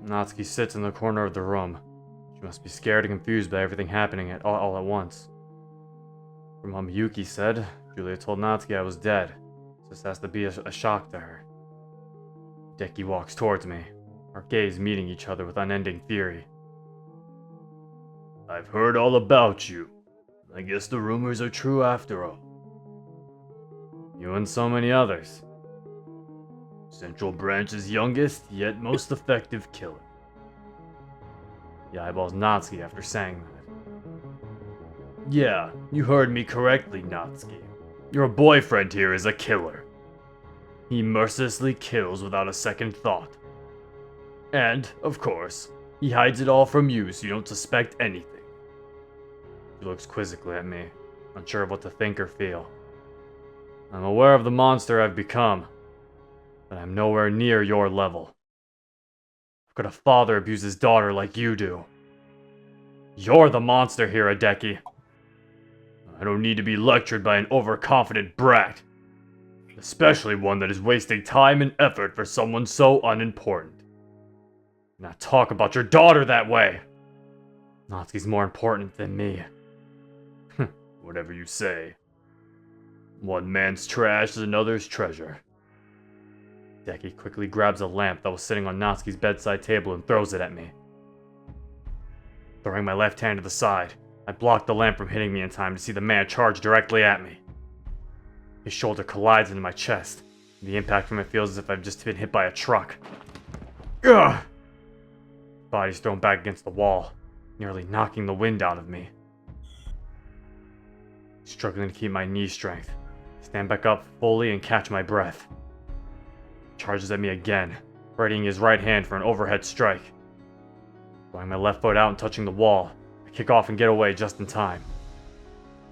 Natsuki sits in the corner of the room. She must be scared and confused by everything happening all at once. From what Miyuki said, Julia told Natsuki I was dead. This has to be a shock to her. Hideki walks towards me, our gaze meeting each other with unending fury. I've heard all about you. I guess the rumors are true after all. You and so many others. Central Branch's youngest, yet most effective killer. He eyeballs Natsuki after saying that. Yeah, you heard me correctly, Natsuki. Your boyfriend here is a killer. He mercilessly kills without a second thought. And, of course, he hides it all from you so you don't suspect anything. She looks quizzically at me, unsure of what to think or feel. I'm aware of the monster I've become, but I'm nowhere near your level. How could a father abuse his daughter like you do? You're the monster here, Hideki. I don't need to be lectured by an overconfident brat. Especially one that is wasting time and effort for someone so unimportant. Not talk about your daughter that way! Natsuki's more important than me. Whatever you say. One man's trash is another's treasure. Hideki quickly grabs a lamp that was sitting on Natsuki's bedside table and throws it at me. Throwing my left hand to the side, I block the lamp from hitting me in time to see the man charge directly at me. His shoulder collides into my chest. The impact from it feels as if I've just been hit by a truck. Ugh! Body's thrown back against the wall, nearly knocking the wind out of me. Struggling to keep my knee strength, I stand back up fully and catch my breath. He charges at me again, readying his right hand for an overhead strike. Throwing my left foot out and touching the wall, I kick off and get away just in time.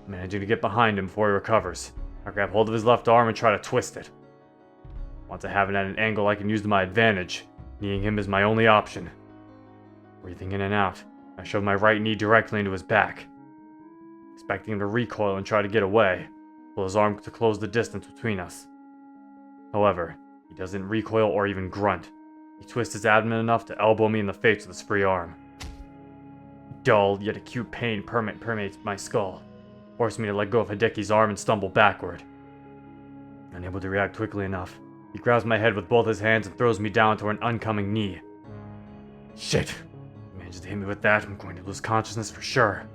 Managing to get behind him before he recovers, I grab hold of his left arm and try to twist it. Once I have it at an angle I can use to my advantage, kneeing him is my only option. Breathing in and out, I shove my right knee directly into his back. Expecting him to recoil and try to get away, pull his arm to close the distance between us. However, he doesn't recoil or even grunt. He twists his abdomen enough to elbow me in the face with his free arm. Dull, yet acute pain permeates my skull, forcing me to let go of Hideki's arm and stumble backward. Unable to react quickly enough, he grabs my head with both his hands and throws me down to an oncoming knee. Shit! He manages to hit me with that, I'm going to lose consciousness for sure.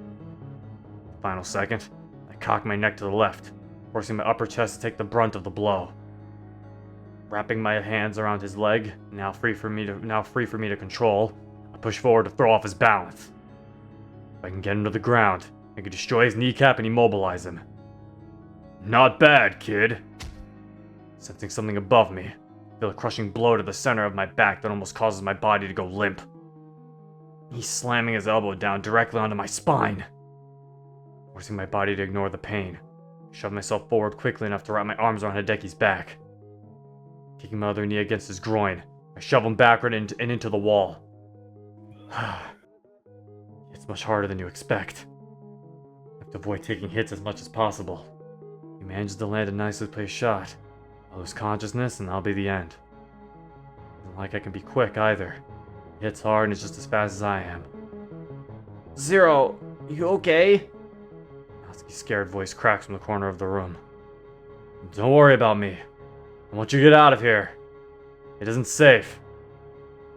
Final second, I cock my neck to the left, forcing my upper chest to take the brunt of the blow. Wrapping my hands around his leg, now free for me to control, I push forward to throw off his balance. If I can get him to the ground, I can destroy his kneecap and immobilize him. Not bad, kid. Sensing something above me, I feel a crushing blow to the center of my back that almost causes my body to go limp. He's slamming his elbow down directly onto my spine. Forcing my body to ignore the pain, I shove myself forward quickly enough to wrap my arms around Hideki's back. Kicking my other knee against his groin, I shove him backward and into the wall. It's much harder than you expect. I have to avoid taking hits as much as possible. He manages to land a nicely placed shot. I'll lose consciousness and that'll be the end. Isn't like I can be quick either. He hits hard and it's just as fast as I am. Zero, you okay? Natsuki's scared voice cracks from the corner of the room. Don't worry about me. I want you to get out of here. It isn't safe.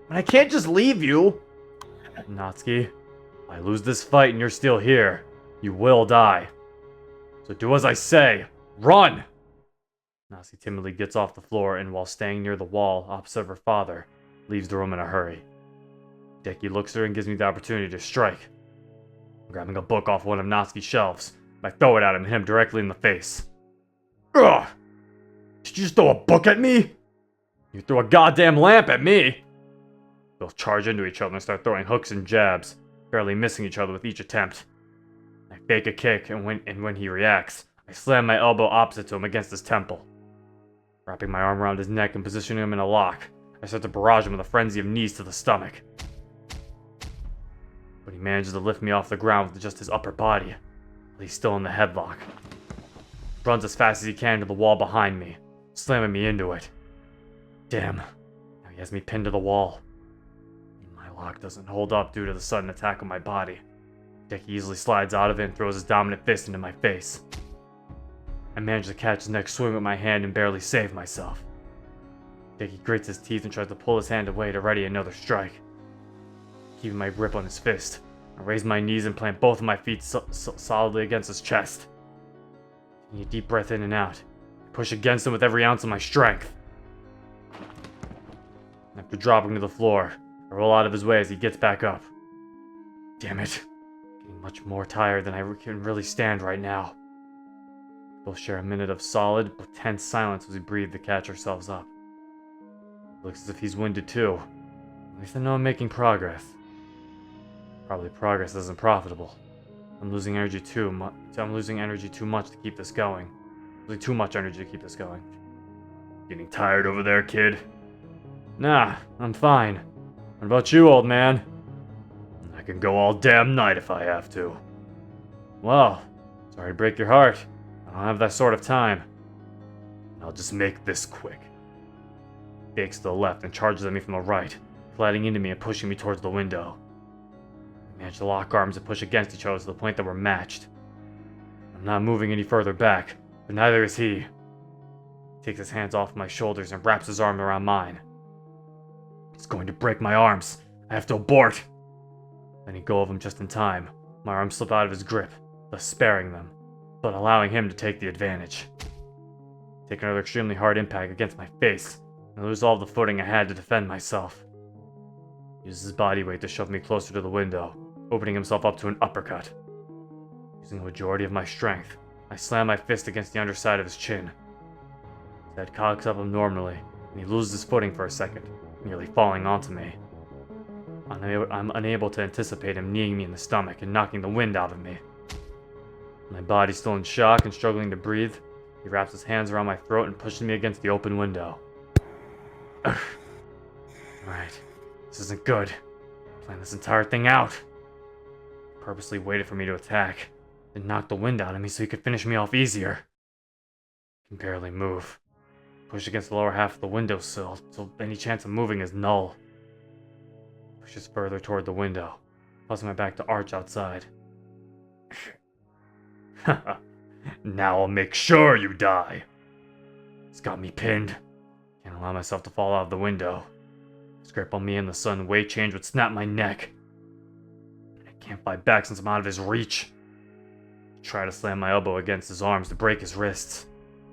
But I can't just leave you! Natsuki, if I lose this fight and you're still here, you will die. So do as I say. Run! Natsuki timidly gets off the floor and, while staying near the wall opposite her father, leaves the room in a hurry. Hideki looks at her and gives me the opportunity to strike. I'm grabbing a book off one of Natsuki's shelves. I throw it at him and hit him directly in the face. Ugh! Did you just throw a book at me? You threw a goddamn lamp at me! They'll charge into each other and start throwing hooks and jabs, barely missing each other with each attempt. I fake a kick, and when he reacts, I slam my elbow opposite to him against his temple. Wrapping my arm around his neck and positioning him in a lock, I start to barrage him with a frenzy of knees to the stomach. But he manages to lift me off the ground with just his upper body, while he's still in the headlock. He runs as fast as he can to the wall behind me, slamming me into it. Damn, now he has me pinned to the wall. In block doesn't hold up due to the sudden attack on my body. Hideki easily slides out of it and throws his dominant fist into my face. I manage to catch his next swing with my hand and barely save myself. Hideki grits his teeth and tries to pull his hand away to ready another strike. Keeping my grip on his fist, I raise my knees and plant both of my feet solidly against his chest. Taking a deep breath in and out, I push against him with every ounce of my strength. After dropping to the floor, I roll out of his way as he gets back up. Damn it. Getting much more tired than I can really stand right now. We both share a minute of solid but tense silence as we breathe to catch ourselves up. It looks as if he's winded too. At least I know I'm making progress. Probably progress isn't profitable. I'm losing energy too much to keep this going. Losing too much energy to keep this going. Getting tired over there, kid? Nah, I'm fine. What about you, old man? I can go all damn night if I have to. Well, sorry to break your heart. I don't have that sort of time. I'll just make this quick. He fakes to the left and charges at me from the right, gliding into me and pushing me towards the window. We manage to lock arms and push against each other to the point that we're matched. I'm not moving any further back, but neither is he. He takes his hands off my shoulders and wraps his arm around mine. He's going to break my arms. I have to abort. Letting go of him just in time, my arms slip out of his grip, thus sparing them, but allowing him to take the advantage. I take another extremely hard impact against my face, and lose all the footing I had to defend myself. He uses his body weight to shove me closer to the window, opening himself up to an uppercut. Using the majority of my strength, I slam my fist against the underside of his chin. His head cocks up abnormally, and he loses his footing for a second, nearly falling onto me. I'm unable to anticipate him kneeing me in the stomach and knocking the wind out of me. My body still in shock and struggling to breathe, he wraps his hands around my throat and pushes me against the open window. Right, this isn't good. Plan this entire thing out. He purposely waited for me to attack, then knocked the wind out of me so he could finish me off easier. I can barely move. Push against the lower half of the windowsill, so any chance of moving is null. Pushes further toward the window, causing my back to arch outside. Now I'll make sure you die. It's got me pinned. Can't allow myself to fall out of the window. His grip on me and the sudden weight change would snap my neck. I can't fight back since I'm out of his reach. I try to slam my elbow against his arms to break his wrists.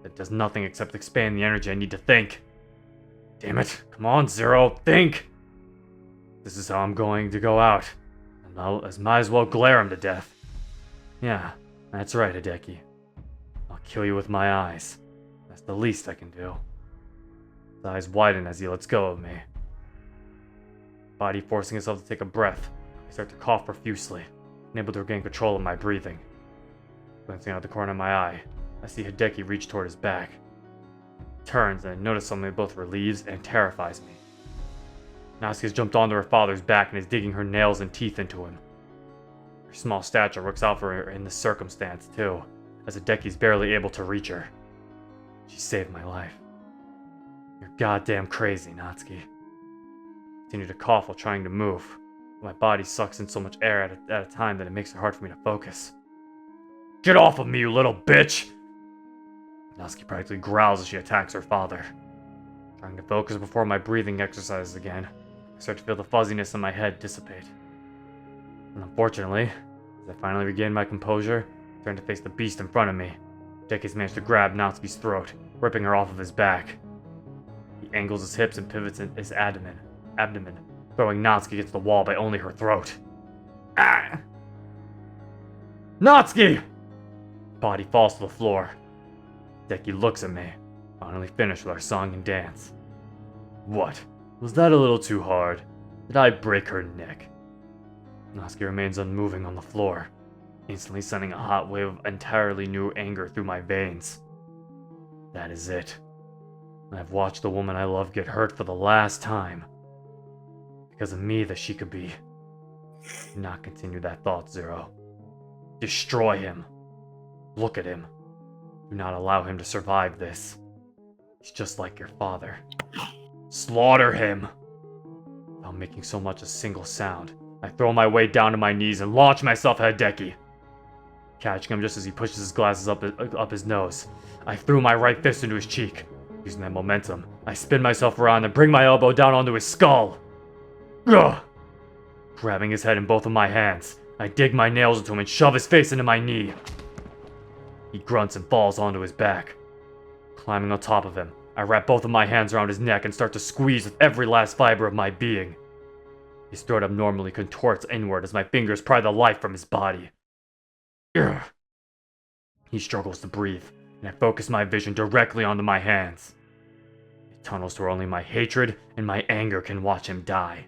That does nothing except expand the energy I need to think. Damn it, come on, Zero, think! This is how I'm going to go out. And I might as well glare him to death. Yeah, that's right, Hideki. I'll kill you with my eyes. That's the least I can do. His eyes widen as he lets go of me. Body forcing itself to take a breath, I start to cough profusely, unable to regain control of my breathing. Glancing out the corner of my eye, I see Hideki reach toward his back. He turns and I notice something that both relieves and terrifies me. Natsuki has jumped onto her father's back and is digging her nails and teeth into him. Her small stature works out for her in this circumstance too, as Hideki's barely able to reach her. She saved my life. You're goddamn crazy, Natsuki. I continue to cough while trying to move. My body sucks in so much air at a time that it makes it hard for me to focus. Get off of me, you little bitch! Natsuki practically growls as she attacks her father. Trying to focus before my breathing exercises again, I start to feel the fuzziness in my head dissipate. And unfortunately, as I finally regain my composure, I turn to face the beast in front of me. Hideki's managed to grab Natsuki's throat, ripping her off of his back. He angles his hips and pivots in his abdomen, throwing Natsuki against the wall by only her throat. Ah! Natsuki! Body falls to the floor. Hideki looks at me, finally finished with our song and dance. What? Was that a little too hard? Did I break her neck? Natsuki remains unmoving on the floor, instantly sending a hot wave of entirely new anger through my veins. That is it. I've watched the woman I love get hurt for the last time. Because of me that she could be. Do not continue that thought, Zero. Destroy him. Look at him. Do not allow him to survive this. He's just like your father. Slaughter him. Without making so much as a single sound, I throw my weight down to my knees and launch myself at Hideki. Catching him just as he pushes his glasses up his nose, I threw my right fist into his cheek. Using that momentum, I spin myself around and bring my elbow down onto his skull. Ugh! Grabbing his head in both of my hands, I dig my nails into him and shove his face into my knee. He grunts and falls onto his back. Climbing on top of him, I wrap both of my hands around his neck and start to squeeze with every last fiber of my being. His throat abnormally contorts inward as my fingers pry the life from his body. Ugh. He struggles to breathe, and I focus my vision directly onto my hands. It tunnels to where only my hatred and my anger can watch him die.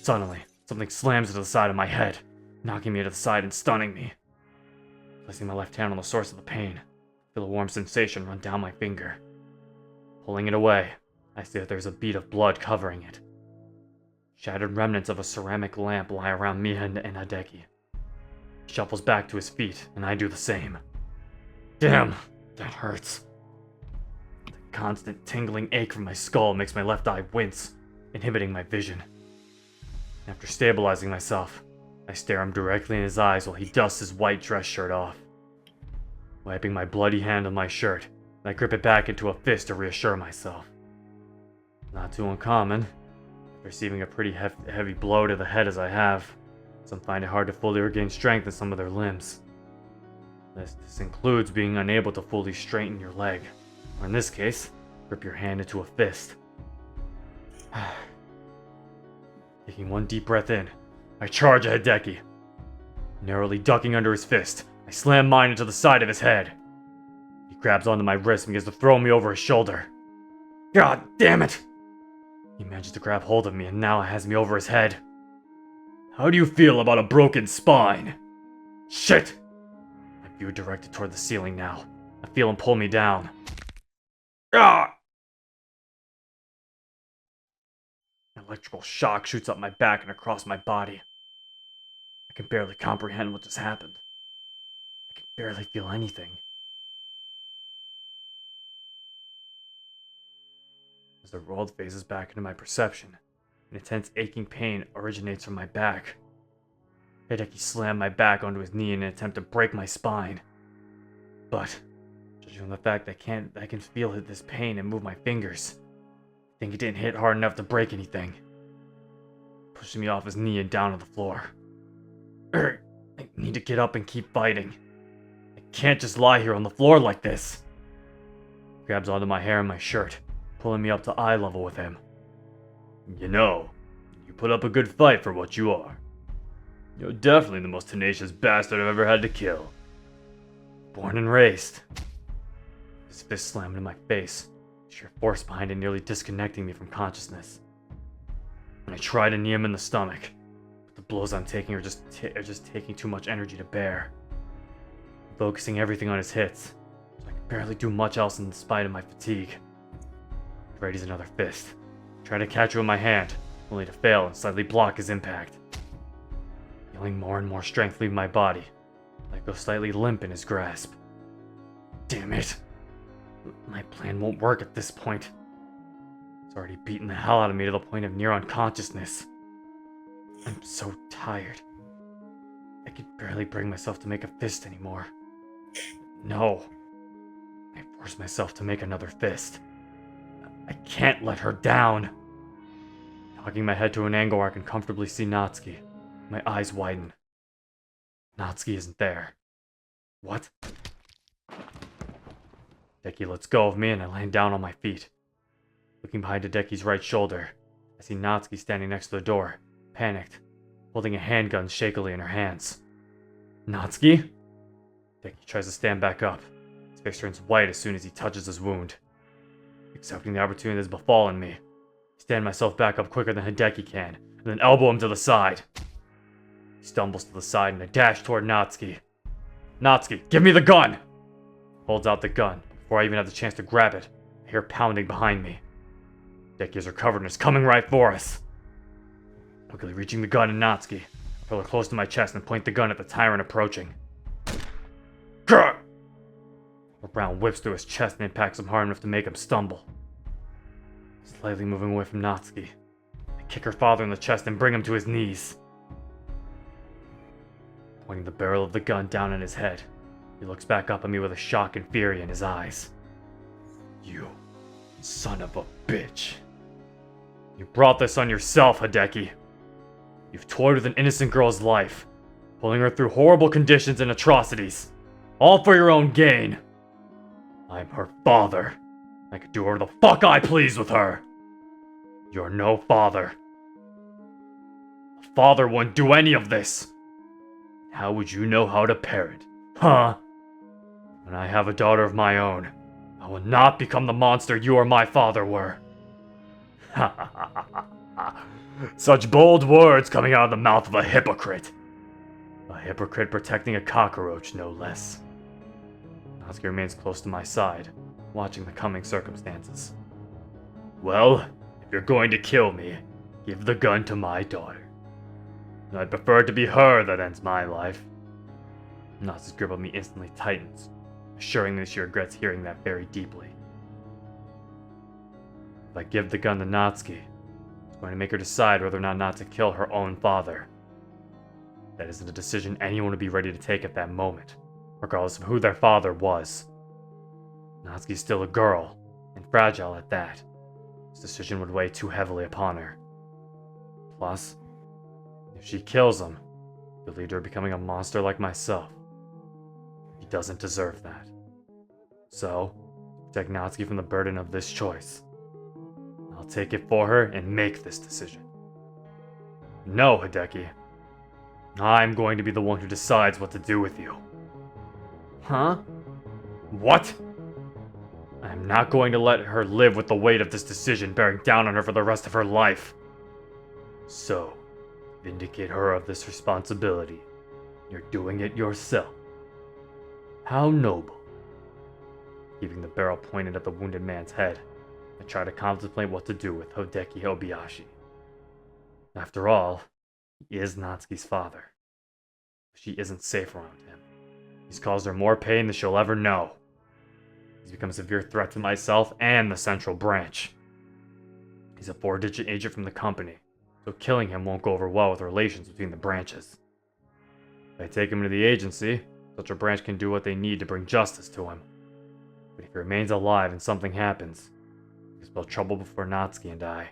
Suddenly, something slams into the side of my head, knocking me to the side and stunning me. Placing my left hand on the source of the pain, I feel a warm sensation run down my finger. Pulling it away, I see that there's a bead of blood covering it. Shattered remnants of a ceramic lamp lie around me and Hideki. He shuffles back to his feet, and I do the same. Damn, that hurts. The constant tingling ache from my skull makes my left eye wince, inhibiting my vision. After stabilizing myself, I stare him directly in his eyes while he dusts his white dress shirt off. Wiping my bloody hand on my shirt, I grip it back into a fist to reassure myself. Not too uncommon. Receiving a pretty heavy blow to the head as I have, some find it hard to fully regain strength in some of their limbs. This includes being unable to fully straighten your leg, or in this case, grip your hand into a fist. Taking one deep breath in, I charge at Hideki. Narrowly ducking under his fist, I slam mine into the side of his head. He grabs onto my wrist and begins to throw me over his shoulder. God damn it! He manages to grab hold of me and now has me over his head. How do you feel about a broken spine? Shit! My view directed toward the ceiling now. I feel him pull me down. Ah! An electrical shock shoots up my back and across my body. I can barely comprehend what just happened. I can barely feel anything. As the world phases back into my perception, an intense aching pain originates from my back. Hideki slammed my back onto his knee in an attempt to break my spine. But, judging from the fact that I can feel this pain and move my fingers, I think it didn't hit hard enough to break anything. Pushing me off his knee and down to the floor. I need to get up and keep fighting. I can't just lie here on the floor like this. He grabs onto my hair and my shirt, pulling me up to eye level with him. You know, you put up a good fight for what you are. You're definitely the most tenacious bastard I've ever had to kill. Born and raised. His fist slammed in my face, sheer force behind it nearly disconnecting me from consciousness. I try to knee him in the stomach, but the blows I'm taking are just taking too much energy to bear. I'm focusing everything on his hits, so I can barely do much else in spite of my fatigue. He readies another fist, trying to catch it with my hand, only to fail and slightly block his impact. Feeling more and more strength leave my body, I go slightly limp in his grasp. Damn it! My plan won't work at this point. It's already beaten the hell out of me to the point of near unconsciousness. I'm so tired. I can barely bring myself to make a fist anymore. No. I force myself to make another fist. I can't let her down. Cocking my head to an angle where I can comfortably see Natsuki, my eyes widen. Natsuki isn't there. What? Hideki lets go of me and I land down on my feet. Looking behind Hideki's right shoulder, I see Natsuki standing next to the door, panicked, holding a handgun shakily in her hands. Natsuki? Hideki tries to stand back up. His face turns white as soon as he touches his wound. Accepting the opportunity that has befallen me, I stand myself back up quicker than Hideki can, and then elbow him to the side. He stumbles to the side and I dash toward Natsuki. Natsuki, give me the gun! Holds out the gun. Before I even have the chance to grab it, I hear pounding behind me. Hideki has recovered and is coming right for us. Quickly reaching the gun in Natsuki, I pull her close to my chest and point the gun at the tyrant approaching. Grr! A round whips through his chest and impacts him hard enough to make him stumble. Slightly moving away from Natsuki, I kick her father in the chest and bring him to his knees. Pointing the barrel of the gun down at his head, he looks back up at me with a shock and fury in his eyes. You son of a bitch. You brought this on yourself, Hideki. You've toyed with an innocent girl's life, pulling her through horrible conditions and atrocities, all for your own gain. I'm her father. I could do whatever the fuck I please with her. You're no father. A father wouldn't do any of this. How would you know how to parent, huh? When I have a daughter of my own, I will not become the monster you or my father were. Ha ha ha ha ha. Such bold words coming out of the mouth of a hypocrite. A hypocrite protecting a cockroach, no less. Natsuki remains close to my side, watching the coming circumstances. Well, if you're going to kill me, give the gun to my daughter. I'd prefer it to be her that ends my life. Natsuki's grip on me instantly tightens, assuring me she regrets hearing that very deeply. If I give the gun to Natsuki, it's going to make her decide whether or not to kill her own father. That isn't a decision anyone would be ready to take at that moment, regardless of who their father was. Natsuki's still a girl, and fragile at that. This decision would weigh too heavily upon her. Plus, if she kills him, it'll lead to her becoming a monster like myself. He doesn't deserve that. So, to protect Natsuki from the burden of this choice, I'll take it for her and make this decision. No, Hideki. I'm going to be the one who decides what to do with you. Huh? What? I'm not going to let her live with the weight of this decision bearing down on her for the rest of her life. So, vindicate her of this responsibility. You're doing it yourself. How noble. Keeping the barrel pointed at the wounded man's head, I try to contemplate what to do with Hideki Obayashi. After all, he is Natsuki's father. She isn't safe around him. He's caused her more pain than she'll ever know. He's become a severe threat to myself and the Central Branch. He's a 4-digit agent from the company, so killing him won't go over well with relations between the branches. If I take him to the agency, such a branch can do what they need to bring justice to him. But if he remains alive and something happens, he'll spell trouble before Natsuki and I.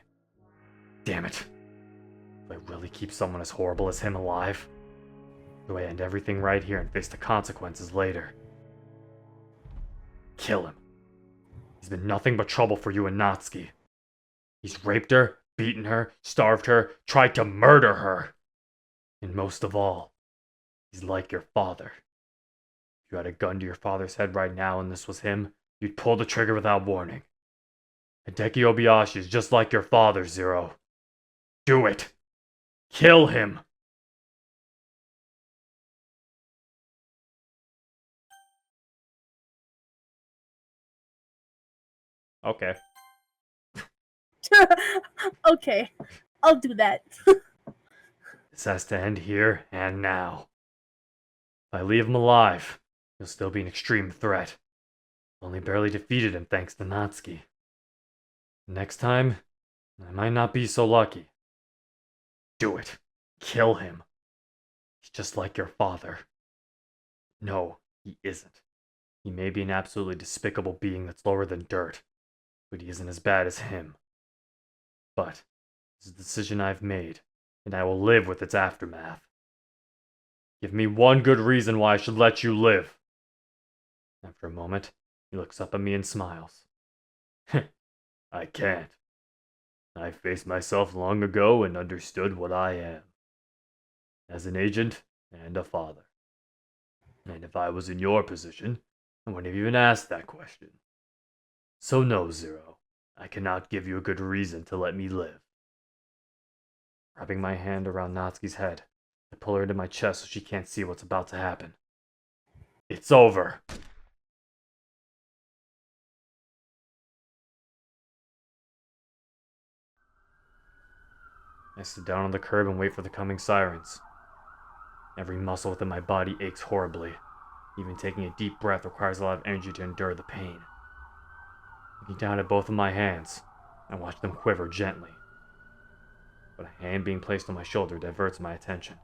Damn it. Do I really keep someone as horrible as him alive? Do I end everything right here and face the consequences later? Kill him. He's been nothing but trouble for you and Natsuki. He's raped her, beaten her, starved her, tried to murder her. And most of all, he's like your father. If you had a gun to your father's head right now and this was him, you'd pull the trigger without warning. Hideki Obayashi is just like your father, Zero. Do it! Kill him! Okay. Okay, I'll do that. This has to end here and now. If I leave him alive, he'll still be an extreme threat. Only barely defeated him thanks to Natsuki. Next time, I might not be so lucky. Do it. Kill him. He's just like your father. No, he isn't. He may be an absolutely despicable being that's lower than dirt, but he isn't as bad as him. But it's a decision I've made, and I will live with its aftermath. Give me one good reason why I should let you live. After a moment, he looks up at me and smiles. I can't. I faced myself long ago and understood what I am. As an agent and a father. And if I was in your position, I wouldn't have even asked that question. So no, Zero. I cannot give you a good reason to let me live. Wrapping my hand around Natsuki's head, I pull her into my chest so she can't see what's about to happen. It's over. I sit down on the curb and wait for the coming sirens. Every muscle within my body aches horribly. Even taking a deep breath requires a lot of energy to endure the pain. Looking down at both of my hands, I watch them quiver gently. but a hand being placed on my shoulder diverts my attention.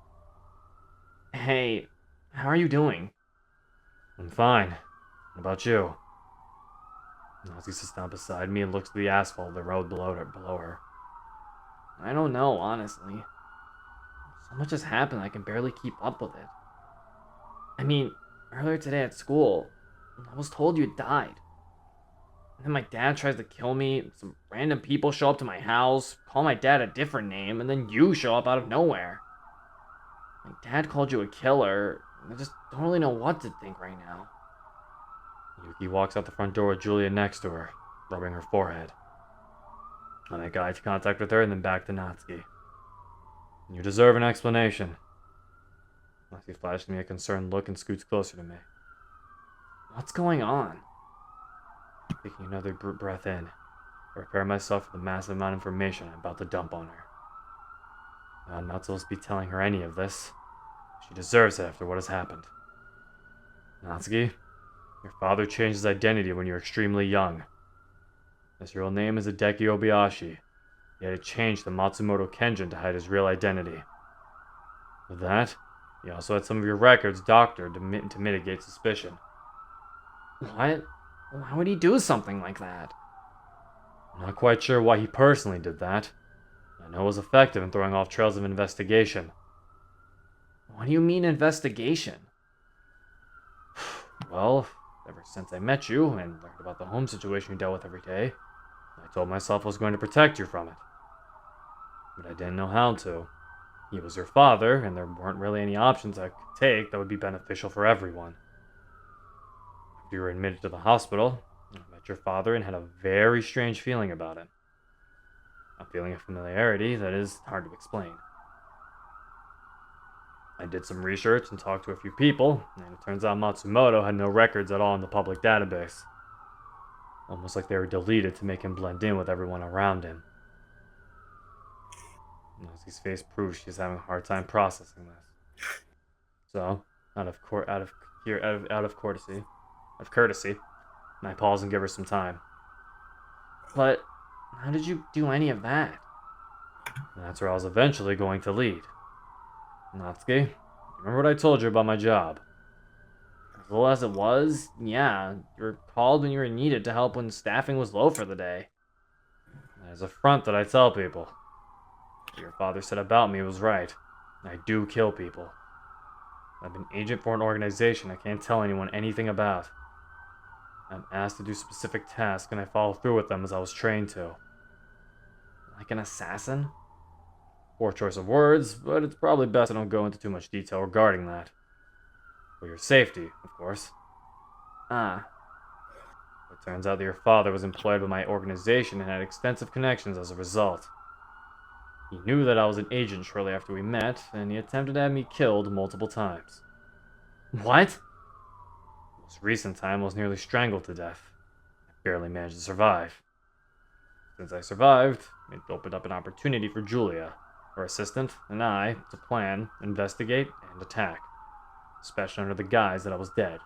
Hey, how are you doing? I'm fine. What about you? Natsuki sits down beside me and looks at the asphalt of the road below her. I don't know, honestly. So much has happened I can barely keep up with it. I mean, earlier today at school, I was told you had died. And then my dad tries to kill me, some random people show up to my house, call my dad a different name, and then you show up out of nowhere. My dad called you a killer, and I just don't really know what to think right now. Yuki walks out the front door with Julia next to her, rubbing her forehead. I make eye contact with her and then back to Natsuki. You deserve an explanation. Natsuki flashes me a concerned look and scoots closer to me. What's going on? Taking another breath in, I prepare myself for the massive amount of information I'm about to dump on her. I'm not supposed to be telling her any of this. She deserves it after what has happened. Natsuki, your father changed his identity when you were extremely young. His real name is Hideki Obayashi, yet it changed to Matsumoto Kenjin to hide his real identity. With that, he also had some of your records doctored to mitigate suspicion. What? Why would he do something like that? I'm not quite sure why he personally did that. I know it was effective in throwing off trails of investigation. What do you mean investigation? Well, ever since I met you and learned about the home situation you dealt with every day, I told myself I was going to protect you from it. But I didn't know how to. He was your father, and there weren't really any options I could take that would be beneficial for everyone. After you were admitted to the hospital, I met your father and had a very strange feeling about it. A feeling of familiarity that is hard to explain. I did some research and talked to a few people, and it turns out Matsumoto had no records at all in the public database. Almost like they were deleted to make him blend in with everyone around him. Natsuki's face proves she's having a hard time processing this. So, out of courtesy, I pause and give her some time. But how did you do any of that? That's where I was eventually going to lead. Natsuki, remember what I told you about my job? As little as it was, yeah, you were called when you were needed to help when staffing was low for the day. That is a front that I tell people. What your father said about me was right. I do kill people. I'm an agent for an organization I can't tell anyone anything about. I'm asked to do specific tasks and I follow through with them as I was trained to. Like an assassin? Poor choice of words, but it's probably best I don't go into too much detail regarding that. For your safety, of course. Ah. It turns out that your father was employed by my organization and had extensive connections as a result. He knew that I was an agent shortly after we met, and he attempted to have me killed multiple times. What? The most recent time I was nearly strangled to death. I barely managed to survive. Since I survived, it opened up an opportunity for Julia, her assistant, and I to plan, investigate, and attack, especially under the guise that I was dead.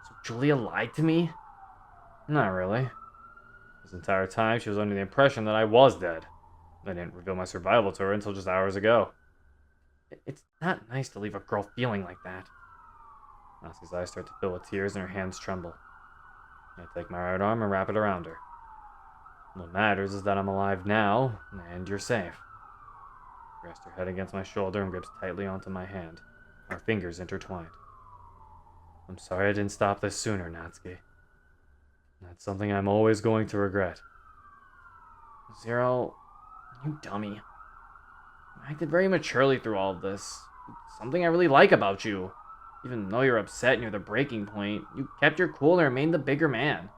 So Julia lied to me? Not really. This entire time she was under the impression that I was dead. I didn't reveal my survival to her until just hours ago. It's not nice to leave a girl feeling like that. Natsuki's eyes start to fill with tears and her hands tremble. I take my right arm and wrap it around her. What matters is that I'm alive now, and you're safe. She rests her head against my shoulder and grips tightly onto my hand, our fingers intertwined. I'm sorry I didn't stop this sooner, Natsuki. That's something I'm always going to regret. Zero, you dummy. I acted very maturely through all of this. It's something I really like about you. Even though you're upset near the breaking point, you kept your cool and remained the bigger man.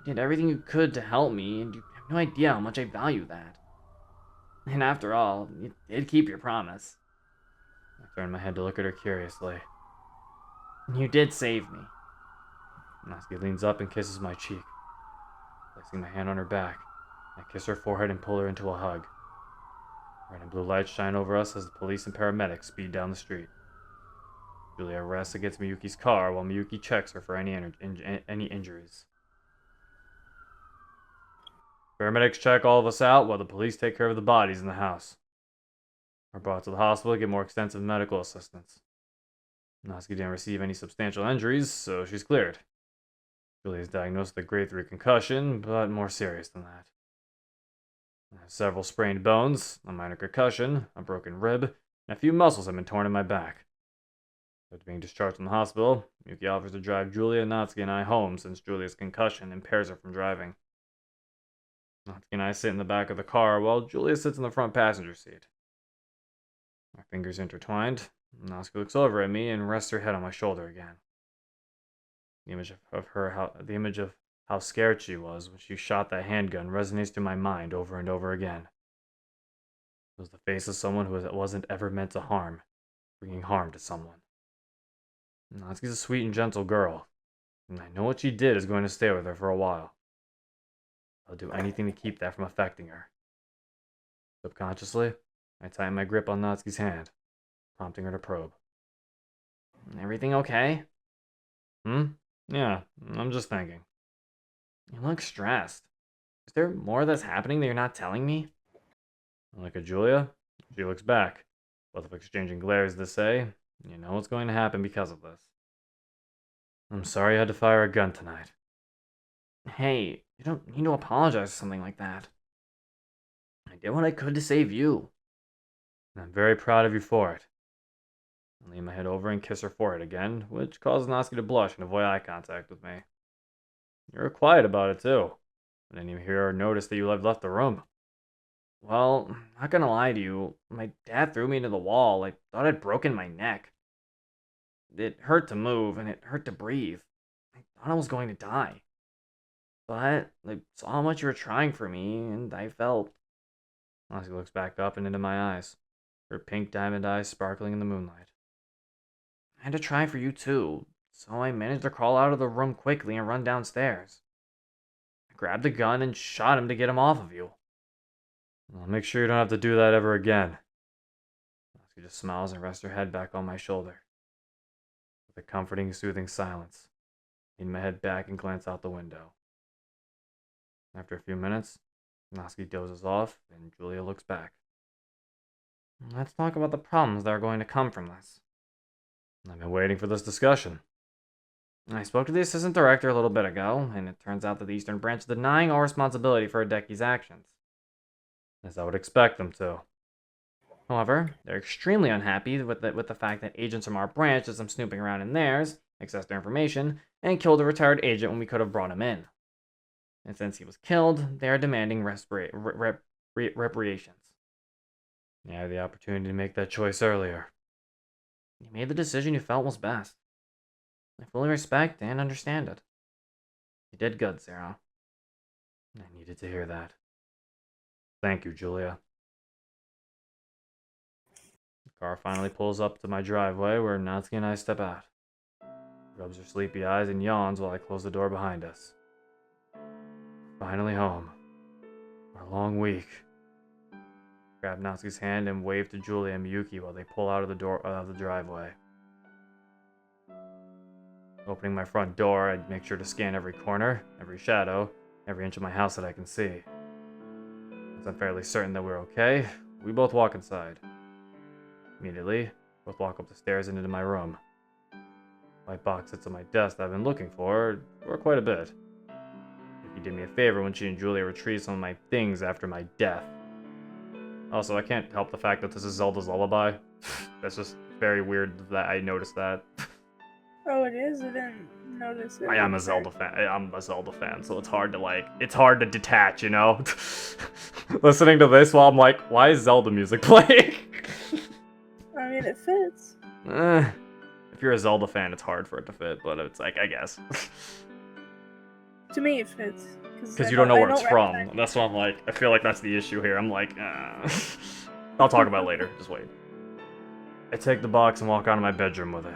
You did everything you could to help me, and you have no idea how much I value that. And after all, you did keep your promise. I turned my head to look at her curiously. You did save me. Natsuki leans up and kisses my cheek. Placing my hand on her back, I kiss her forehead and pull her into a hug. Red and blue lights shine over us as the police and paramedics speed down the street. Julia rests against Miyuki's car while Miyuki checks her for any injuries. Paramedics check all of us out while the police take care of the bodies in the house. We're brought to the hospital to get more extensive medical assistance. Natsuki didn't receive any substantial injuries, so she's cleared. Julia is diagnosed with a grade 3 concussion, but more serious than that. I have several sprained bones, a minor concussion, a broken rib, and a few muscles have been torn in my back. After being discharged from the hospital, Yuki offers to drive Julia, Natsuki, and I home since Julia's concussion impairs her from driving. Natsuki and I sit in the back of the car while Julia sits in the front passenger seat. Our fingers intertwined. Natsuki looks over at me and rests her head on my shoulder again. The image of how scared she was when she shot that handgun resonates through my mind over and over again. It was the face of someone who wasn't ever meant to harm, bringing harm to someone. Natsuki's a sweet and gentle girl, and I know what she did is going to stay with her for a while. I'll do anything to keep that from affecting her. Subconsciously, I tighten my grip on Natsuki's hand, prompting her to probe. Everything okay? Yeah, I'm just thinking. You look stressed. Is there more that's happening that you're not telling me? I look at Julia. She looks back. Both of exchanging glares to say, you know what's going to happen because of this. I'm sorry I had to fire a gun tonight. Hey, you don't need to apologize for something like that. I did what I could to save you. And I'm very proud of you for it. I lean my head over and kiss her forehead again, which causes Natsuki to blush and avoid eye contact with me. You were quiet about it, too. I didn't even hear or notice that you had left the room. Well, not gonna lie to you, my dad threw me into the wall. I thought I'd broken my neck. It hurt to move, and it hurt to breathe. I thought I was going to die. But I saw how much you were trying for me, and I felt... Natsuki looks back up and into my eyes, her pink diamond eyes sparkling in the moonlight. I had to try for you, too, so I managed to crawl out of the room quickly and run downstairs. I grabbed a gun and shot him to get him off of you. I'll make sure you don't have to do that ever again. Natsuki just smiles and rests her head back on my shoulder. With a comforting, soothing silence, I lean my head back and glance out the window. After a few minutes, Natsuki dozes off and Julia looks back. Let's talk about the problems that are going to come from this. I've been waiting for this discussion. I spoke to the assistant director a little bit ago, and it turns out that the Eastern Branch is denying all responsibility for Hideki's actions. As I would expect them to. However, they're extremely unhappy with the fact that agents from our branch did some snooping around in theirs, accessed their information, and killed a retired agent when we could have brought him in. And since he was killed, they are demanding reparations. You had the opportunity to make that choice earlier. You made the decision you felt was best. I fully respect and understand it. You did good, Zero. I needed to hear that. Thank you, Julia. The car finally pulls up to my driveway where Natsuki and I step out. She rubs her sleepy eyes and yawns while I close the door behind us. Finally home. For a long week. I grab Natsuki's hand and wave to Julia and Miyuki while they pull out of the driveway. Opening my front door, I make sure to scan every corner, every shadow, every inch of my house that I can see. Once I'm fairly certain that we're okay, we both walk inside. Immediately, both walk up the stairs and into my room. White box sits on my desk that I've been looking for quite a bit. He did me a favor when she and Julia retrieved some of my things after my death. Also, I can't help the fact that this is Zelda's lullaby. That's just very weird that I noticed that. Oh, it is? I didn't notice it. I am a Zelda fan. I'm a Zelda fan, so it's hard to detach, you know? Listening to this while I'm like, why is Zelda music playing? I mean, it fits. If you're a Zelda fan, it's hard for it to fit, but it's like, I guess. To me, it fits. Because you don't know where it's from. That's why I'm like, I feel like that's the issue here. I'm like, I'll talk about it later. Just wait. I take the box and walk out of my bedroom with it.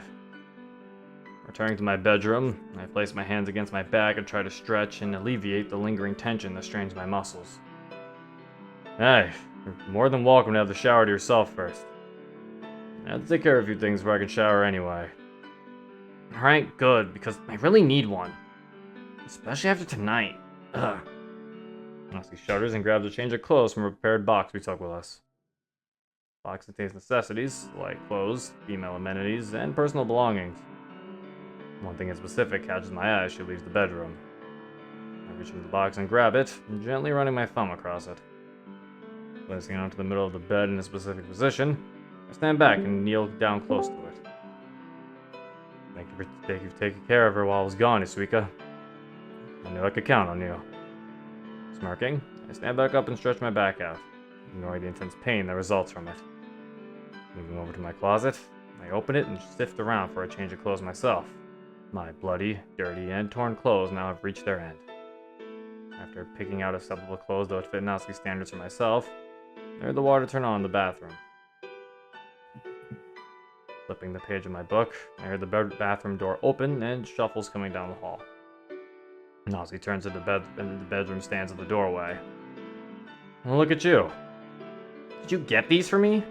Returning to my bedroom, I place my hands against my back and try to stretch and alleviate the lingering tension that strains my muscles. Hey, you're more than welcome to have the shower to yourself first. I have to take care of a few things before I can shower anyway. Alright, good, because I really need one. Especially after tonight. Ugh. Natsuki shudders and grabs a change of clothes from a prepared box we took with us. The box contains necessities, like clothes, female amenities, and personal belongings. One thing in specific catches my eye as she leaves the bedroom. I reach into the box and grab it, gently running my thumb across it. Placing it onto the middle of the bed in a specific position, I stand back and kneel down close to it. Thank you for taking care of her while I was gone, Isuika. I knew I could count on you. Smirking, I stand back up and stretch my back out, ignoring the intense pain that results from it. Moving over to my closet, I open it and sift around for a change of clothes myself. My bloody, dirty, and torn clothes now have reached their end. After picking out acceptable clothes that would fit Natsuki standards for myself, I heard the water turn on in the bathroom. Flipping the page of my book, I heard the bathroom door open and shuffles coming down the hall. Natsuki turns to the bed and the bedroom stands at the doorway. Well, look at you. Did you get these for me?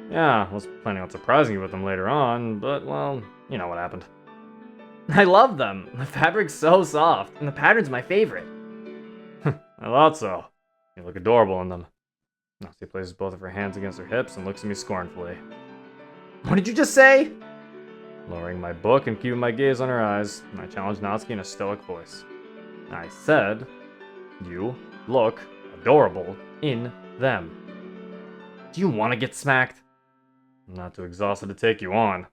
Yeah, I was planning on surprising you with them later on, but, well, you know what happened. I love them! The fabric's so soft, and the pattern's my favorite. I thought so. You look adorable in them. Natsuki places both of her hands against her hips and looks at me scornfully. What did you just say? Lowering my book and keeping my gaze on her eyes, I challenged Natsuki in a stoic voice. I said, you look adorable in them. Do you want to get smacked? I'm not too exhausted to take you on.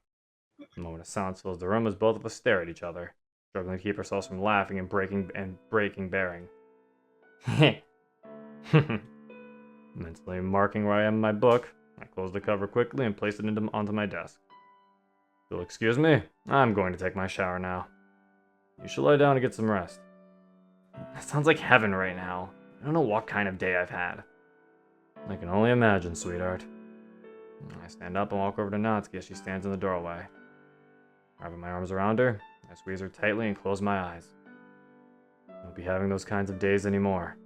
A moment of silence fills the room as both of us stare at each other, struggling to keep ourselves from laughing and breaking bearing. Mentally marking where I am in my book, I close the cover quickly and place it onto my desk. You'll excuse me? I'm going to take my shower now. You should lie down and get some rest. That sounds like heaven right now. I don't know what kind of day I've had. I can only imagine, sweetheart. I stand up and walk over to Natsuki as she stands in the doorway. Wrapping my arms around her, I squeeze her tightly and close my eyes. I won't be having those kinds of days anymore.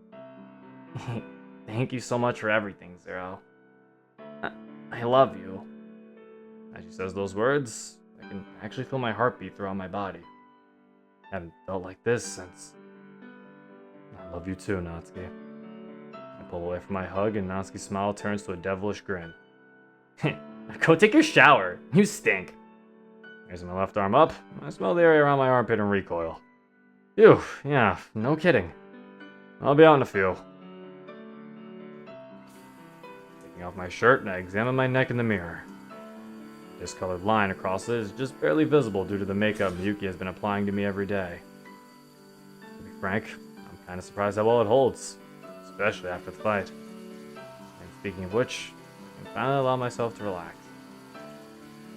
Thank you so much for everything, Zero. I love you. As she says those words, I can actually feel my heartbeat throughout my body. I haven't felt like this since... I love you too, Natsuki. I pull away from my hug and Natsuki's smile turns to a devilish grin. Go take your shower. You stink. Raising my left arm up, I smell the area around my armpit and recoil. Ew, yeah, no kidding. I'll be out in a few. Taking off my shirt, I examine my neck in the mirror. The discolored line across it is just barely visible due to the makeup Miyuki has been applying to me every day. To be frank, I'm kind of surprised how well it holds, especially after the fight. And speaking of which, I can finally allow myself to relax.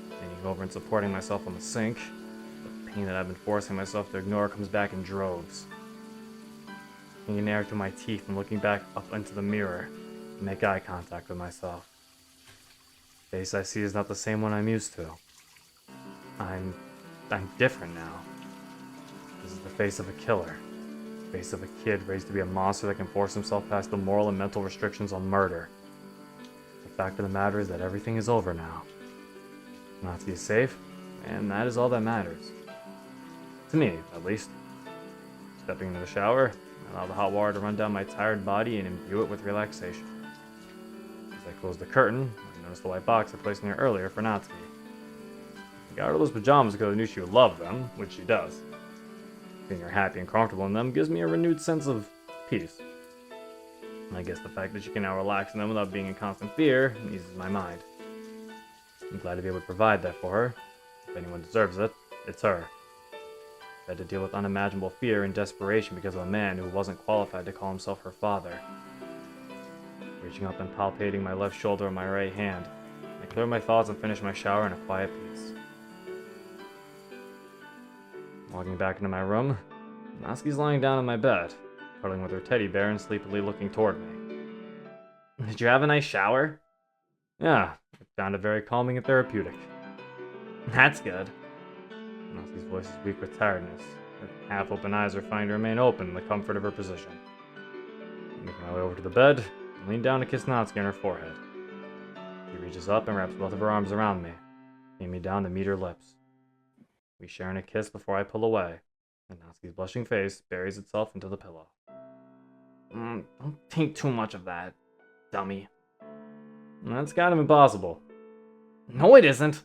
Leaning over and supporting myself on the sink, the pain that I've been forcing myself to ignore comes back in droves. Taking air through my teeth and looking back up into the mirror, I make eye contact with myself. The face I see is not the same one I'm used to. I'm different now. This is the face of a killer. The face of a kid raised to be a monster that can force himself past the moral and mental restrictions on murder. The fact of the matter is that everything is over now. Natsuki is safe, and that is all that matters. To me, at least. Stepping into the shower, I allow the hot water to run down my tired body and imbue it with relaxation. As I close the curtain, I notice the white box I placed in here earlier for Natsuki. I got her those pajamas because I knew she would love them, which she does. Seeing her happy and comfortable in them gives me a renewed sense of peace. And I guess the fact that she can now relax in them without being in constant fear eases my mind. I'm glad to be able to provide that for her. If anyone deserves it, it's her. I had to deal with unimaginable fear and desperation because of a man who wasn't qualified to call himself her father. Reaching up and palpating my left shoulder with my right hand, I clear my thoughts and finish my shower in a quiet peace. Walking back into my room, Natsuki's lying down in my bed, cuddling with her teddy bear and sleepily looking toward me. Did you have a nice shower? Yeah, it sounded very calming and therapeutic. That's good. Natsuki's voice is weak with tiredness. Her half-open eyes are finding to remain open in the comfort of her position. Making my way over to the bed, I lean down to kiss Natsuki on her forehead. She reaches up and wraps both of her arms around me, taking me down to meet her lips. We share in a kiss before I pull away, and Natsuki's blushing face buries itself into the pillow. Don't think too much of that, dummy. That's kind of impossible. No, it isn't.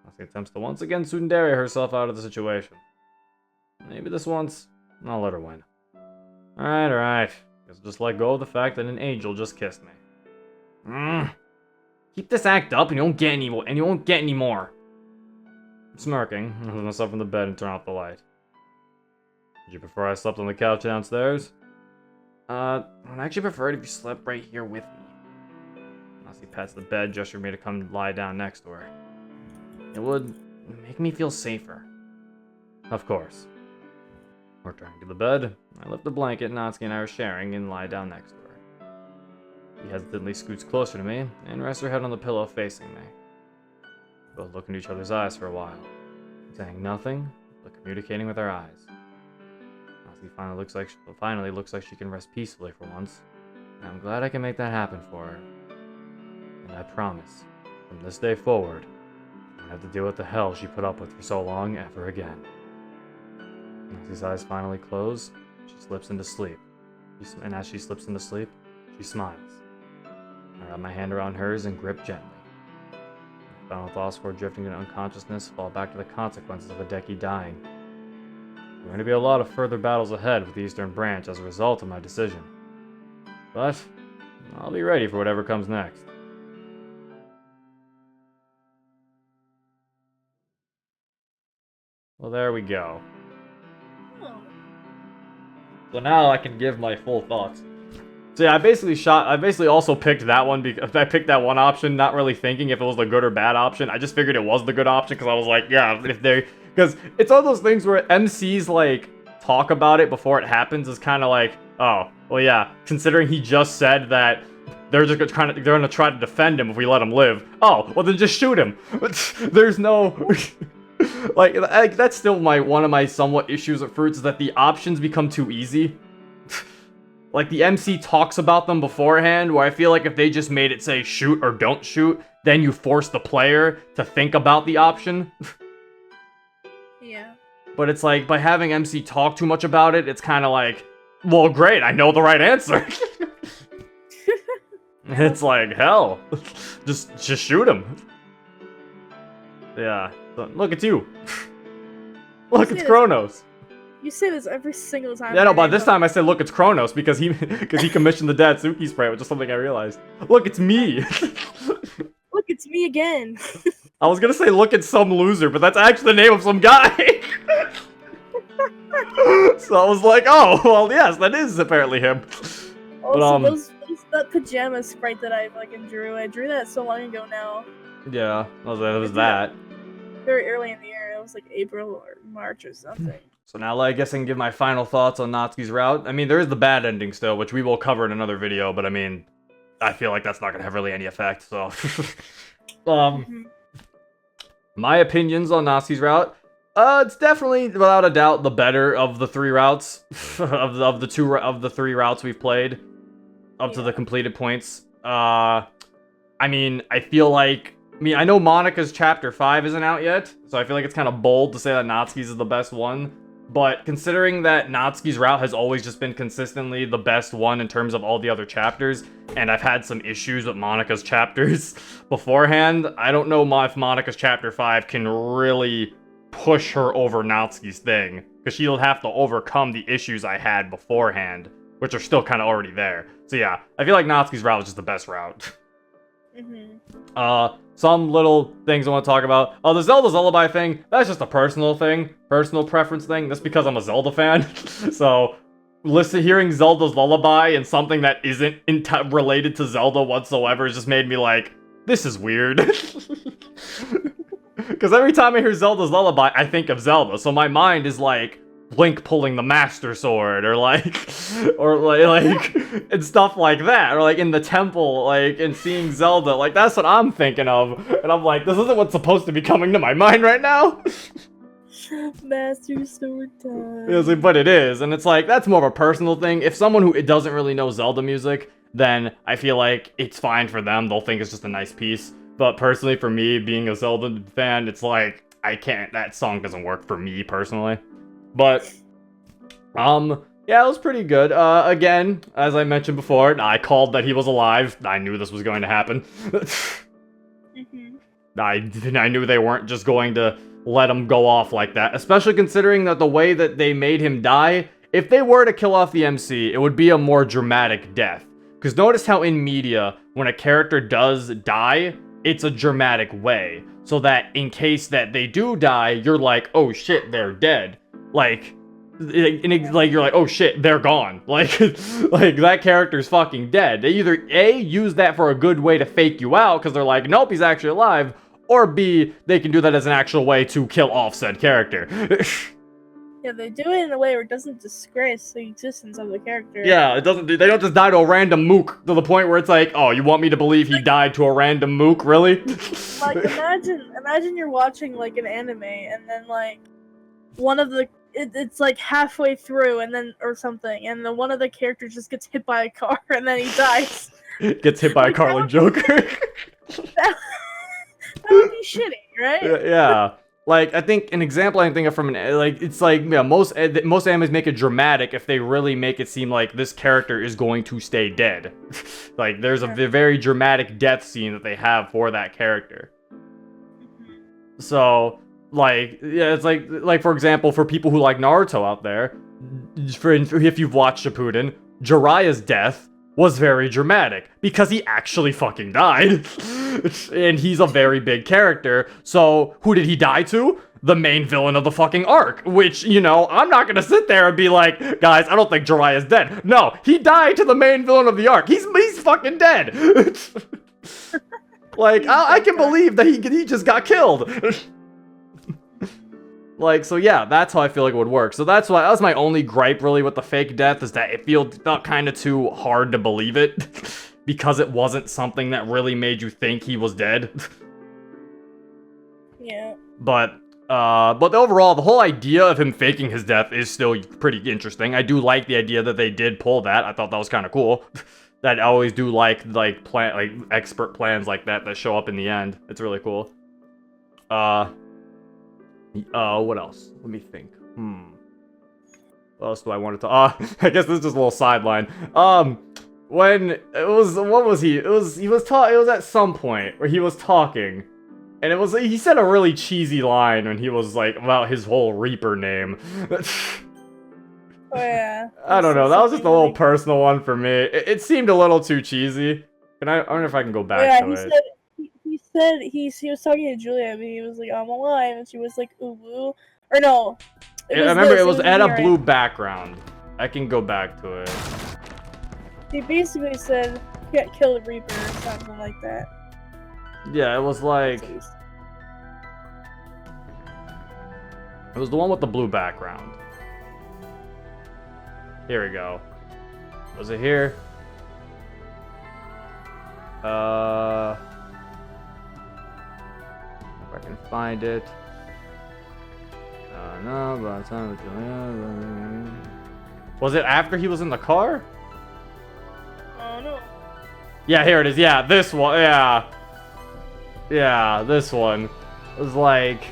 Natsuki attempts to once again tsundere herself out of the situation. Maybe this once, I'll let her win. Alright. Guess I'll just let go of the fact that an angel just kissed me. Keep this act up and you won't get any more. I'm smirking, I lift myself from the bed and turn off the light. Would you prefer I slept on the couch downstairs? I'd actually prefer it if you slept right here with me. Natsuki pats the bed, gesturing me to come lie down next to her. It would make me feel safer. Of course. Returning to the bed, I lift the blanket Natsuki and I are sharing and lie down next to her. She hesitantly scoots closer to me and rests her head on the pillow facing me. We both look into each other's eyes for a while, saying nothing, but communicating with our eyes. Natsuki finally looks like she can rest peacefully for once, and I'm glad I can make that happen for her. And I promise, from this day forward, I won't have to deal with the hell she put up with for so long ever again. Natsuki's eyes finally close, she slips into sleep. And as she slips into sleep, she smiles. I wrap my hand around hers and grip gently. My final thoughts before drifting into unconsciousness fall back to the consequences of Hideki dying. There are going to be a lot of further battles ahead with the Eastern Branch as a result of my decision. But I'll be ready for whatever comes next. Well, there we go. So now I can give my full thoughts. So yeah, I basically also picked that one because I picked that one option, not really thinking if it was the good or bad option. I just figured it was the good option because I was like, yeah, because it's all those things where MCs like talk about it before it happens is kind of like, oh, well yeah, considering he just said that they're gonna try to defend him if we let him live. Oh, well then just shoot him. There's no. like that's still one of my somewhat issues with Fruits is that the options become too easy. Like the MC talks about them beforehand, where I feel like if they just made it say shoot or don't shoot, then you force the player to think about the option. Yeah. But it's like by having MC talk too much about it, it's kind of like, well, great, I know the right answer. It's like hell, just shoot him. Yeah. Look, it's you. Look, it's Kronos. You say this every single time. Yeah, no, but this time I said, look, it's Kronos, because he commissioned the Natsuki spray, which is something I realized. Look, it's me. Look, it's me again. I was gonna say, look, it's some loser, but that's actually the name of some guy. So I was like, oh, well, yes, that is apparently him. Also, that pajama sprite that I fucking drew, I drew that so long ago now. Yeah, it was that. Very early in the year, it was like April or March or something. So now I guess I can give my final thoughts on Natsuki's route. I mean, there is the bad ending still, which we will cover in another video, but I mean, I feel like that's not going to have really any effect, so... My opinions on Natsuki's route, it's definitely, without a doubt, the better of the three routes, of the three routes we've played, up to the completed points. I mean, I know Monika's Chapter 5 isn't out yet, so I feel like it's kind of bold to say that Natsuki's is the best one. But considering that Natsuki's route has always just been consistently the best one in terms of all the other chapters, and I've had some issues with Monika's chapters beforehand, I don't know if Monika's Chapter 5 can really push her over Natsuki's thing, because she'll have to overcome the issues I had beforehand, which are still kind of already there. So yeah, I feel like Natsuki's route is just the best route. Some little things I want to talk about. Oh, the Zelda's Lullaby thing, that's just a personal preference thing. That's because I'm a Zelda fan. So, hearing Zelda's Lullaby and something that isn't related to Zelda whatsoever just made me like, this is weird. Because every time I hear Zelda's Lullaby, I think of Zelda. So my mind is like, Link pulling the Master Sword, or like, and stuff like that, or like in the temple, like, and seeing Zelda, like, that's what I'm thinking of, and I'm like, this isn't what's supposed to be coming to my mind right now. Master Sword time. It's like, but it is, and it's like, that's more of a personal thing. If someone who doesn't really know Zelda music, then I feel like it's fine for them, they'll think it's just a nice piece, but personally for me, being a Zelda fan, it's like, that song doesn't work for me personally. But, Yeah, it was pretty good. Again, as I mentioned before, I called that he was alive. I knew this was going to happen. Mm-hmm. I knew they weren't just going to let him go off like that, especially considering that the way that they made him die, if they were to kill off the MC, it would be a more dramatic death. Because notice how in media, when a character does die, it's a dramatic way. So that in case that they do die, you're like, oh shit, they're dead. Like you're like, oh shit, they're gone. Like that character's fucking dead. They either A, use that for a good way to fake you out, because they're like, nope, he's actually alive, or B, they can do that as an actual way to kill off said character. Yeah, they do it in a way where it doesn't disgrace the existence of the character. Yeah, they don't just die to a random mook to the point where it's like, oh, you want me to believe he died to a random mook, really? Like, imagine you're watching, like, an anime, and then, like, one of the it's like halfway through and then or something, and then one of the characters just gets hit by a car and then he dies. Gets hit by a car like Joker. That would be shitty, right? Yeah. Like, I think an example I can think of from it's like, yeah, most animes make it dramatic if they really make it seem like this character is going to stay dead. Like, there's a very dramatic death scene that they have for that character. So, like, yeah, it's like for example, for people who like Naruto out there, if you've watched Shippuden, Jiraiya's death was very dramatic because he actually fucking died. And he's a very big character. So who did he die to? The main villain of the fucking arc. Which, you know, I'm not gonna sit there and be like, guys, I don't think Jiraiya's dead. No, he died to the main villain of the arc. He's fucking dead. Like, I can believe that he just got killed. Like, so yeah, that's how I feel like it would work. So that was my only gripe really with the fake death, is that it felt kind of too hard to believe it. Because it wasn't something that really made you think he was dead. Yeah. But overall, the whole idea of him faking his death is still pretty interesting. I do like the idea that they did pull that. I thought that was kind of cool. That I always do like expert plans like that show up in the end. It's really cool. What else? Let me think. What else do I want to talk? I guess this is just a little sideline. When it was, what was he? It was at some point where he was talking, and he said a really cheesy line when he was like about his whole Reaper name. Oh yeah. I don't know. That was just a little personal one for me. It seemed a little too cheesy. And I wonder if I can go back to it. He said he was talking to Julia, but he was like, I'm alive, and she was like, ooh, woo. Or no. I remember it was at a blue background. I can go back to it. He basically said, you can't kill the Reaper or something like that. Yeah, it was like... It was the one with the blue background. Here we go. Was it here? If I can find it. No, but it's not. Was it after he was in the car? Oh no. Yeah, here it is. Yeah, this one. Yeah. Yeah, this one. It was like...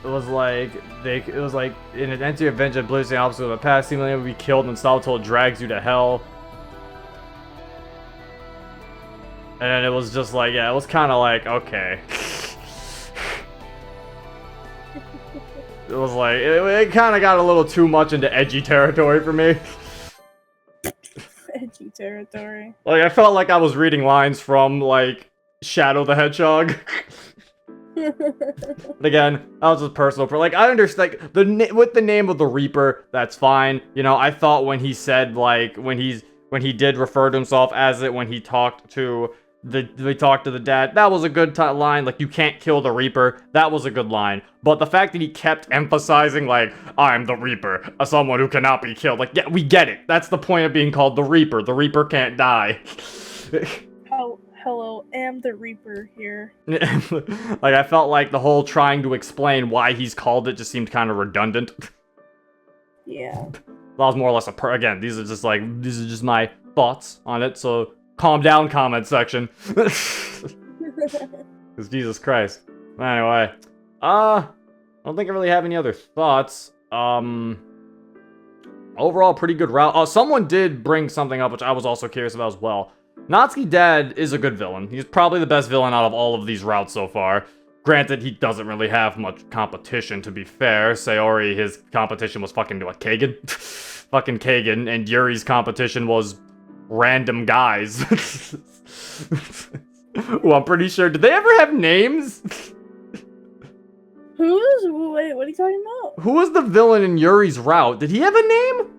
It was like in an empty adventure, blizzard the opposite of the past, seemingly will be killed and Salvatore drags you to hell. And then it was just like, yeah, it was kind of like, okay. It was like, it kind of got a little too much into edgy territory for me. Edgy territory. Like, I felt like I was reading lines from, like, Shadow the Hedgehog. But again, that was just personal. Like, I understand, like, with the name of the Reaper, that's fine. You know, I thought when he said, like, when he did refer to himself as it, when he talked to the dad, that was a good line. Like, you can't kill the Reaper, that was a good line. But the fact that he kept emphasizing, like, I'm the Reaper, someone who cannot be killed, like, yeah, we get it. That's the point of being called the Reaper. The Reaper can't die. Hello, am the Reaper here. Like, I felt like the whole trying to explain why he's called it just seemed kind of redundant. Yeah. That was more or less again, these are just my thoughts on it, so calm down, comment section. Because Jesus Christ. Anyway. Let's don't think I really have any other thoughts. Overall, pretty good route. Someone did bring something up, which I was also curious about as well. Natsuki Dad is a good villain. He's probably the best villain out of all of these routes so far. Granted, he doesn't really have much competition, to be fair. Sayori, his competition was fucking Kagan. Fucking Kagan. And Yuri's competition was random guys. Well, I'm pretty sure. Did they ever have names? Wait, what are you talking about? Who was the villain in Yuri's route? Did he have a name?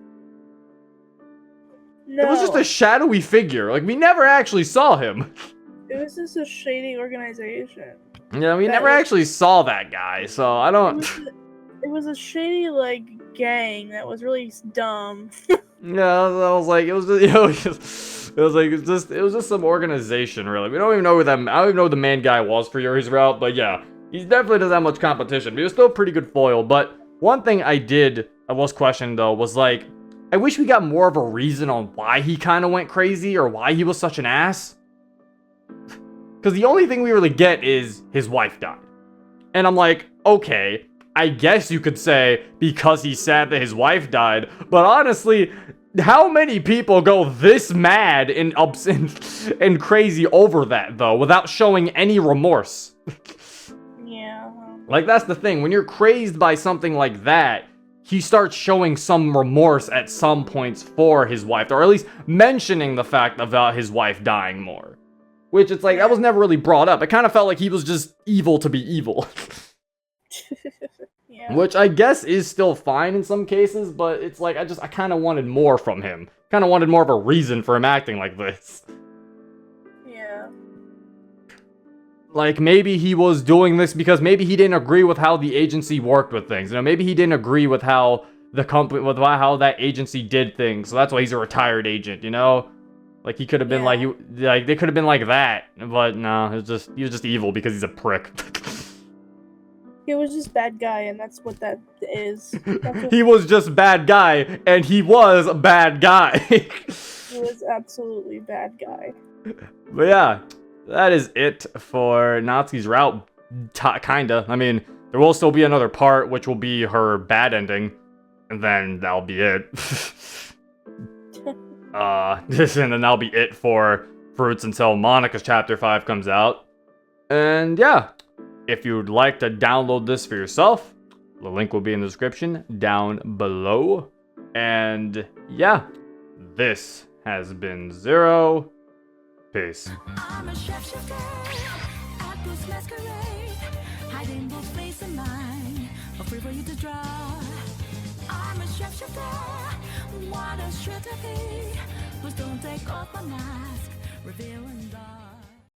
No. It was just a shadowy figure. Like, we never actually saw him. It was just a shady organization. Yeah, we never actually saw that guy, so I don't... It was a shady, like, gang that was really dumb. Yeah, I was like, it was just, you know, it was just some organization, really. We don't even know who them. I don't even know who the main guy was for Yuri's route, but yeah, he definitely doesn't have much competition. But he was still a pretty good foil. But one thing I was questioning though, was like, I wish we got more of a reason on why he kind of went crazy or why he was such an ass. Because the only thing we really get is his wife died, and I'm like, okay. I guess you could say because he's sad that his wife died, but honestly, how many people go this mad and crazy over that though, without showing any remorse? Yeah. Like, that's the thing. When you're crazed by something like that, he starts showing some remorse at some points for his wife, or at least mentioning the fact about his wife dying more. Which, it's like, that was never really brought up. It kind of felt like he was just evil to be evil. Yeah. Which I guess is still fine in some cases, but it's like, I kind of wanted more from him. Kind of wanted more of a reason for him acting like this. Yeah. Like, maybe he was doing this because maybe he didn't agree with how the agency worked with things. You know, maybe he didn't agree with how the company, with how that agency did things. So that's why he's a retired agent, you know? Like, he could have been like, they could have been like that. But no, he was just evil because he's a prick. He was just bad guy, and that's what that is. He was just bad guy, and he was a bad guy. He was absolutely bad guy. But yeah, that is it for Natsuki's route, kinda. I mean, there will still be another part, which will be her bad ending, and then that'll be it. And then that'll be it for Fruits until Monika's Chapter 5 comes out. And yeah. If you'd like to download this for yourself, the link will be in the description down below. And yeah, this has been Zero. Peace. I'm a shapeshifter at this masquerade, hiding both face and mind, free for you to draw. I'm a shapeshifter, what a shit to be. Please don't take off my mask, revealing